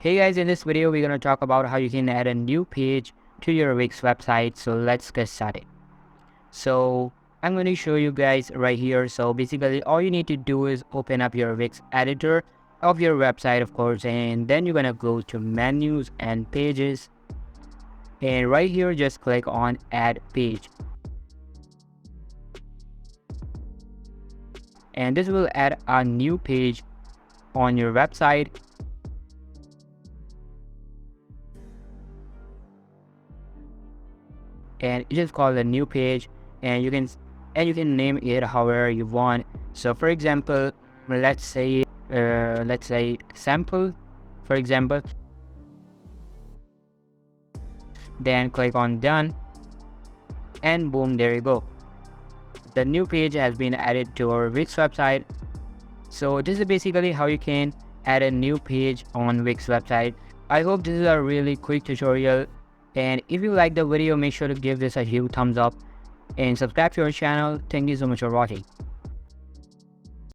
Hey guys, in this video we're going to talk about how you can add a new page to your Wix website. So let's get started. So I'm going to show you guys right here. So basically all you need to do is open up your Wix editor of your website, of course, and then you're going to go to menus and pages, and right here just click on add page, and this will add a new page on your website. And it is called a new page, and you can name it however you want. So for example, let's say sample, for example. Then click on done, and boom, there you go. The new page has been added to our Wix website. So this is basically how you can add a new page on Wix website. I hope this is a really quick tutorial, and if you like the video, make sure to give this a huge thumbs up and subscribe to our channel. Thank you so much for watching.